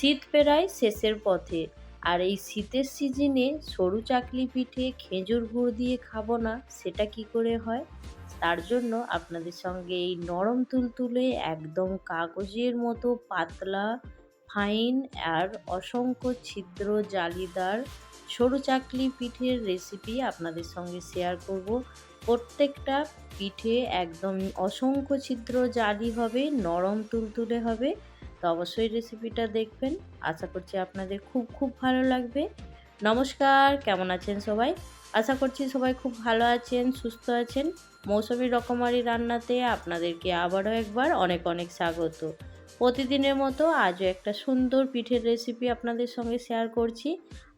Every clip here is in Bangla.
শীত পেরায় শেষের পথে, আর এই শীতের সিজনে সরু চাকলি পিঠে খেজুর গুড় দিয়ে খাবো না, সেটা কি করে হয়? তার জন্য আপনাদের সঙ্গে এই নরম তুলতুলে একদম কাগজের মতো পাতলা, ফাইন আর অসংখ্য ছিদ্র জালিদার সরু চাকলি পিঠের রেসিপি আপনাদের সঙ্গে শেয়ার করব। প্রত্যেকটা পিঠে একদম অসংখ্য ছিদ্র জালি হবে, নরম তুলতুলে হবে। তো অবশ্যই রেসিপিটা দেখবেন। আশা করছি আপনাদের খুব খুব ভালো লাগবে। নমস্কার, কেমন আছেন সবাই? আশা করছি সবাই খুব ভালো আছেন, সুস্থ আছেন। মৌসুমী রকমারি রান্নাতে আপনাদেরকে আবারও একবার অনেক অনেক স্বাগত। প্রতিদিনের মতো আজও একটা সুন্দর পিঠের রেসিপি আপনাদের সঙ্গে শেয়ার করছি।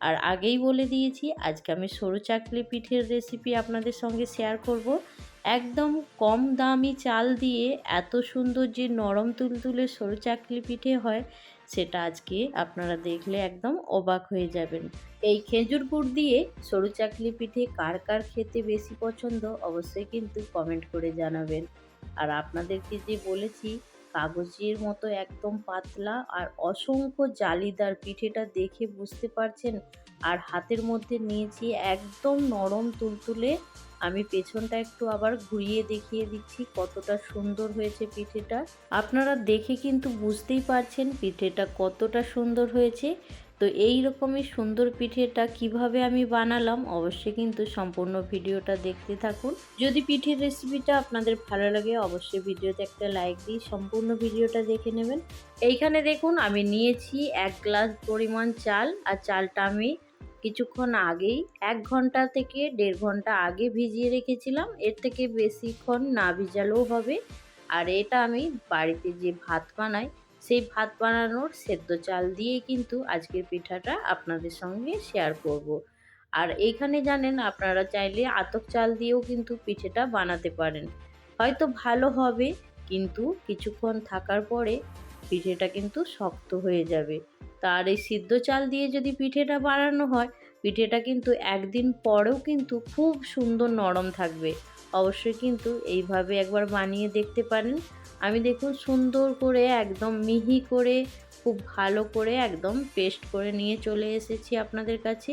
আর আগেই বলে দিয়েছি, আজকে আমি সরু চাকলি পিঠের রেসিপি আপনাদের সঙ্গে শেয়ার করব। একদম কম দামি চাল দিয়ে এত সুন্দর যে নরম তুলতুলে সরু চাকলি পিঠে হয়, সেটা আজকে আপনারা দেখলে একদম অবাক হয়ে যাবেন। এই খেজুর গুড় দিয়ে সরু চাকলি পিঠে কার কার খেতে বেশি পছন্দ অবশ্যই কিন্তু কমেন্ট করে জানাবেন। আর আপনাদেরকে যে বলেছি কাগজের মতো একদম পাতলা আর অসংখ্য জালিদার, পিঠেটা দেখে বুঝতে পারছেন। আর হাতের মধ্যে নিয়েছি একদম নরম তুলতুলে। আমি পেছনটা একটু আবার ঘুরিয়ে দেখিয়ে দিচ্ছি কতটা সুন্দর হয়েছে পিঠেটা। আপনারা দেখে কিন্তু বুঝতেই পারছেন পিঠেটা কতটা সুন্দর হয়েছে। তো এই রকমই সুন্দর পিঠেটা কিভাবে আমি বানালাম অবশ্যই কিন্তু সম্পূর্ণ ভিডিওটা দেখতে থাকুন। যদি পিঠের রেসিপিটা আপনাদের ভালো লাগে অবশ্যই ভিডিওতে একটা লাইক দিয়ে সম্পূর্ণ ভিডিওটা দেখে নেবেন। এইখানে দেখুন আমি নিয়েছি 1 গ্লাস পরিমাণ চাল, আর চালটা আমি কিছুক্ষণ আগেই 1 ঘন্টা থেকে 1.5 ঘন্টা আগে ভিজিয়ে রেখেছিলাম। এর থেকে বেশিক্ষণ না ভিজালেও হবে। আর এটা আমি বাড়িতে যে ভাত বানাই সেই ভাত বানানোর সেদ্ধ চাল দিয়ে কিন্তু আজকের পিঠাটা আপনাদের সঙ্গে শেয়ার করব। আর এইখানে জানেন আপনারা চাইলে আতপ চাল দিয়েও কিন্তু পিঠেটা বানাতে পারেন, হয়তো ভালো হবে, কিন্তু কিছুক্ষণ থাকার পরে পিঠেটা কিন্তু শক্ত হয়ে যাবে। তার এই সিদ্ধ চাল দিয়ে যদি পিঠেটা বানানো হয়, পিঠেটা কিন্তু একদিন পরেও কিন্তু খুব সুন্দর নরম থাকবে। অবশ্যই কিন্তু এইভাবে একবার বানিয়ে দেখতে পারেন। আমি দেখুন সুন্দর করে একদম মিহি করে খুব ভালো করে একদম পেস্ট করে নিয়ে চলে এসেছি আপনাদের কাছে।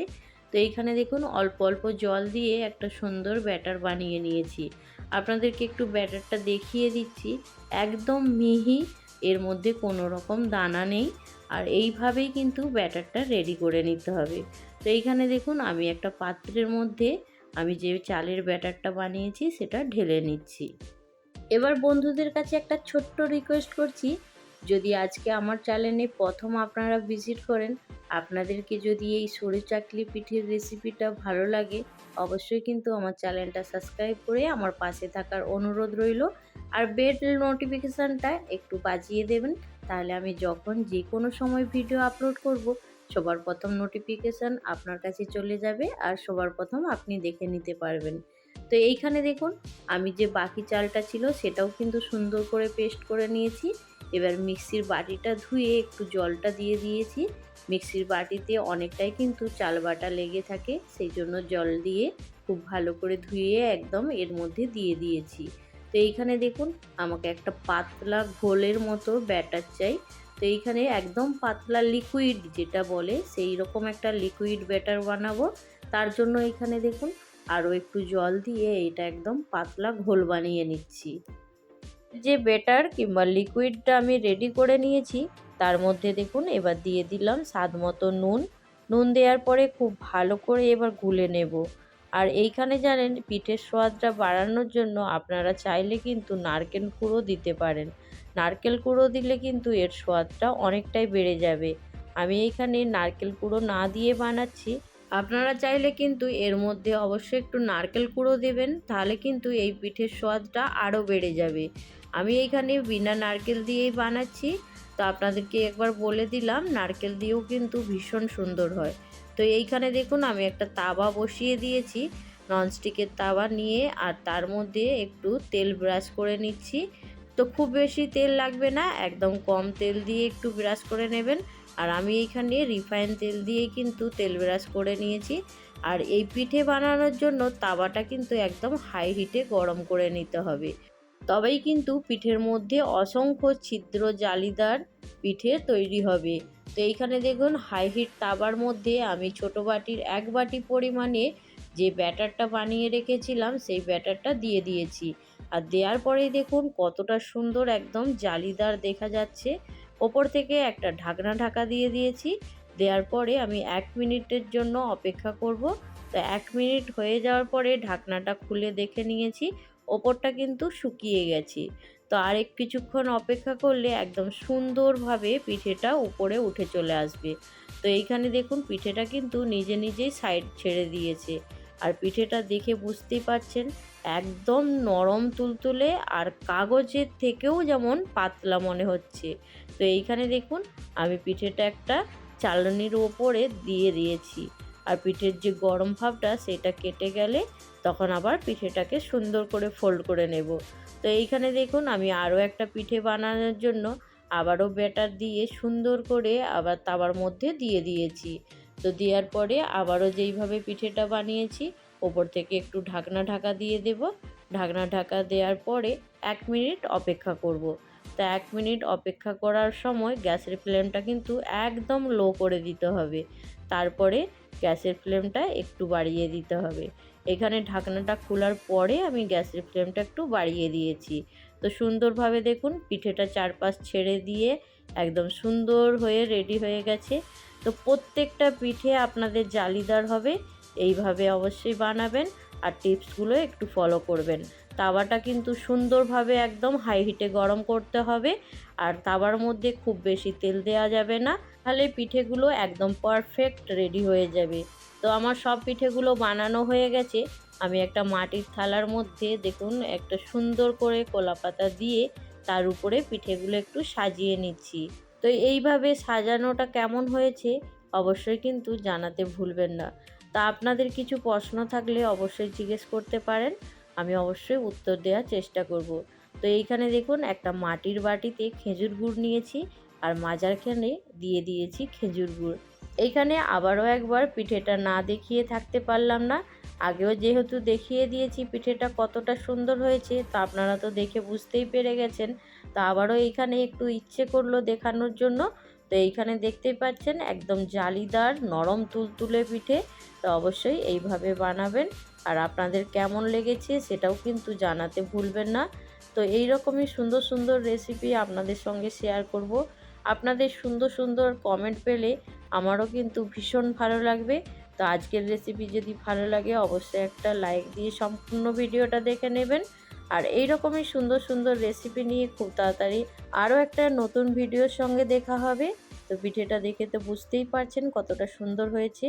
তো এইখানে দেখুন অল্প অল্প জল দিয়ে একটা সুন্দর ব্যাটার বানিয়ে নিয়েছি। আপনাদেরকে একটু ব্যাটারটা দেখিয়ে দিচ্ছি, একদম মিহি, এর মধ্যে কোনো রকম দানা নেই। আর এইভাবেই কিন্তু ব্যাটারটা রেডি করে নিতে হবে। তো এইখানে দেখুন আমি একটা পাত্রের মধ্যে আমি যে চালের ব্যাটারটা বানিয়েছি সেটা ঢেলে নিচ্ছি। এবার বন্ধুদের কাছে একটা ছোট্ট রিকোয়েস্ট করছি, যদি আজকে আমার চ্যানেলে প্রথম আপনারা ভিজিট করেন, আপনাদেরকে যদি এই সরু চাকলি পিঠের রেসিপিটা ভালো লাগে অবশ্যই কিন্তু আমার চ্যানেলটা সাবস্ক্রাইব করে আমার পাশে থাকার অনুরোধ রইল। আর বেল নোটিফিকেশানটা একটু বাজিয়ে দেবেন, তাহলে আমি যখন যে কোনো সময় ভিডিও আপলোড করব সবার প্রথম নোটিফিকেশান আপনার কাছে চলে যাবে, আর সবার প্রথম আপনি দেখে নিতে পারবেন। তো এইখানে দেখুন আমি যে বাকি চালটা ছিল সেটাও কিন্তু সুন্দর করে পেস্ট করে নিয়েছি। এবার মিক্সির বাটিটা ধুয়ে একটু জলটা দিয়ে দিয়েছি। মিক্সির বাটিতে অনেকটাই কিন্তু চাল বাটা লেগে থাকে, সেই জন্য জল দিয়ে খুব ভালো করে ধুয়ে একদম এর মধ্যে দিয়ে দিয়েছি। তো এইখানে দেখুন আমাকে একটা পাতলা ঘোলের মতো ব্যাটার চাই। তো এইখানে একদম পাতলা লিকুইড যেটা বলে সেই রকম একটা লিকুইড ব্যাটার বানাবো। তার জন্য এখানে দেখুন আরও একটু জল দিয়ে এটা একদম পাতলা ঘোল বানিয়ে নিচ্ছি। যে ব্যাটার কিংবা লিকুইডটা আমি রেডি করে নিয়েছি তার মধ্যে দেখুন এবার দিয়ে দিলাম স্বাদ মতো নুন। নুন দেওয়ার পরে খুব ভালো করে এবার গুলে নেব। আর এইখানে জানেন পিঠের স্বাদটা বাড়ানোর জন্য আপনারা চাইলে কিন্তু নারকেল কুড়ো দিতে পারেন। নারকেল কুড়ো দিলে কিন্তু এর স্বাদটা অনেকটাই বেড়ে যাবে। আমি এইখানে নারকেল কুড়ো না দিয়ে বানাচ্ছি। আপনারা চাইলে কিন্তু এর মধ্যে অবশ্যই একটু নারকেল কুড়ো দেবেন, তাহলে কিন্তু এই পিঠের স্বাদটা আরও বেড়ে যাবে। আমি এইখানে বিনা নারকেল দিয়েই বানাচ্ছি। তো আপনাদেরকে একবার বলে দিলাম নারকেল দিয়েও কিন্তু ভীষণ সুন্দর হয়। তো এইখানে দেখুন আমি একটা তাওয়া বসিয়ে দিয়েছি, ননস্টিকের তাওয়া নিয়ে, আর তার মধ্যে একটু তেল ব্রাশ করে নিচ্ছি। তো খুব বেশি তেল লাগবে না, একদম কম তেল দিয়ে একটু ব্রাশ করে নেবেন। আর আমি এইখানে রিফাইন তেল দিয়েই কিন্তু তেল ব্রাশ করে নিয়েছি। আর এই পিঠে বানানোর জন্য তাওয়াটা কিন্তু একদম হাই হিটে গরম করে নিতে হবে। তবেই কিন্তু পিঠের মধ্যে অসংখ্য ছিদ্র জালিদার পিঠে তৈরি হবে। তো এইখানে দেখুন হাই হিট তাওয়ার মধ্যে আমি ছোট বাটির 1 বাটি পরিমাণে যে ব্যাটারটা বানিয়ে রেখেছিলাম সেই ব্যাটারটা দিয়ে দিয়েছি। আর দেওয়ার পরেই দেখুন কতটা সুন্দর একদম জালিদার দেখা যাচ্ছে। ওপর থেকে একটা ঢাকনা ঢাকা দিয়ে দিয়েছি। দেওয়ার পরে আমি 1 মিনিটের জন্য অপেক্ষা করব। তো 1 মিনিট হয়ে যাওয়ার পরে ঢাকনাটা খুলে দেখে নিয়েছি, ওপরটা কিন্তু শুকিয়ে গেছে। তো আরেক কিছুক্ষণ অপেক্ষা করলে একদম সুন্দরভাবে পিঠেটা উপরে উঠে চলে আসবে। তো এইখানে দেখুন পিঠেটা কিন্তু নিজে নিজেই সাইড ছেড়ে দিয়েছে। আর পিঠেটা দেখে বুঝতেই পারছেন একদম নরম তুলতুলে, আর কাগজের থেকেও যেমন পাতলা মনে হচ্ছে। তো এইখানে দেখুন আমি পিঠেটা একটা চালনির ওপরে দিয়ে দিয়েছি। আর পিঠের যে গরম ভাবটা সেটা কেটে গেলে তখন আবার পিঠেটাকে সুন্দর করে ফোল্ড করে নেব। তো এইখানে দেখুন আমি আরও একটা পিঠে বানানোর জন্য আবারও ব্যাটার দিয়ে সুন্দর করে আবার তাওয়ার মধ্যে দিয়ে দিয়েছি। তো দেওয়ার পরে আবারও যেইভাবে পিঠেটা বানিয়েছি ওপর থেকে একটু ঢাকনা ঢাকা দিয়ে দেব। ঢাকনা ঢাকা দেওয়ার পরে 1 মিনিট অপেক্ষা করব। তো 1 মিনিট অপেক্ষা করার সময় গ্যাসের ফ্লেমটা কিন্তু একদম লো করে দিতে হবে। তারপরে গ্যাসের ফ্লেমটা একটু বাড়িয়ে দিতে হবে। এখানে ঢাকনাটা খোলার পরে আমি গ্যাসের ফ্লেমটা একটু বাড়িয়ে দিয়েছি। তো সুন্দরভাবে দেখুন পিঠেটা চারপাশ ছেড়ে দিয়ে একদম সুন্দর হয়ে রেডি হয়ে গেছে। তো প্রত্যেকটা পিঠে আপনাদের জালিদার হবে, এইভাবে অবশ্যই বানাবেন আর টিপসগুলো একটু ফলো করবেন। তাওয়াটা কিন্তু সুন্দরভাবে একদম হাই হিটে গরম করতে হবে, আর তাওয়ার মধ্যে খুব বেশি তেল দেওয়া যাবে না, তাহলে পিঠেগুলো একদম পারফেক্ট রেডি হয়ে যাবে। তো আমার সব পিঠেগুলো বানানো হয়ে গেছে। আমি একটা মাটির থালার মধ্যে দেখুন একটা সুন্দর করে কলাপাতা দিয়ে তার উপরে পিঠেগুলো একটু সাজিয়ে নিচ্ছি। তো এইভাবে সাজানোটা কেমন হয়েছে অবশ্যই কিন্তু জানাতে ভুলবেন না। তা আপনাদের কিছু প্রশ্ন থাকলে অবশ্যই জিজ্ঞেস করতে পারেন, আমি অবশ্যই উত্তর দেওয়ার চেষ্টা করব। তো এইখানে দেখুন একটা মাটির বাটিতে খেজুর গুড় নিয়েছি আর মাঝখানে দিয়ে দিয়েছি খেজুর গুড়। এইখানে আবারও একবার পিঠেটা না দেখিয়ে থাকতে পারলাম না। আগেও যেহেতু দেখিয়ে দিয়েছি পিঠেটা কতটা সুন্দর হয়েছে, তা আপনারা তো দেখে বুঝতেই পেরে গেছেন। তো আবারও এইখানে একটু ইচ্ছে করলো দেখানোর জন্য। তো এইখানে দেখতেই পাচ্ছেন একদম জালিদার নরম তুলতুলে পিঠে। তো অবশ্যই এইভাবে বানাবেন, আর আপনাদের কেমন লেগেছে সেটাও কিন্তু জানাতে ভুলবেন না। তো এই রকমই সুন্দর সুন্দর রেসিপি আপনাদের সঙ্গে শেয়ার করব। আপনাদের সুন্দর সুন্দর কমেন্ট পেলে আমারও কিন্তু ভীষণ ভালো লাগবে। তো আজকের রেসিপি যদি ভালো লাগে অবশ্যই একটা লাইক দিয়ে সম্পূর্ণ ভিডিওটা দেখে নেবেন। আর এই রকমই সুন্দর সুন্দর রেসিপি নিয়ে খুব তাড়াতাড়ি আরও একটা নতুন ভিডিওর সঙ্গে দেখা হবে। তো পিঠেটা দেখে তো বুঝতেই পারছেন কতটা সুন্দর হয়েছে।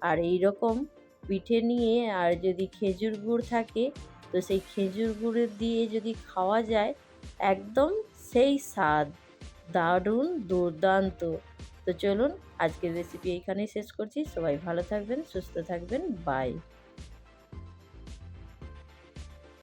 আর এই রকম পিঠে নিয়ে আর যদি খেজুর গুড় থাকে, তো সেই খেজুর গুড় দিয়ে যদি খাওয়া যায় একদম সেই স্বাদ, দারুণ দুর্দান্ত। তো চলুন আজকের রেসিপি এইখানেই শেষ করছি। সবাই ভালো থাকবেন, সুস্থ থাকবেন, বাই।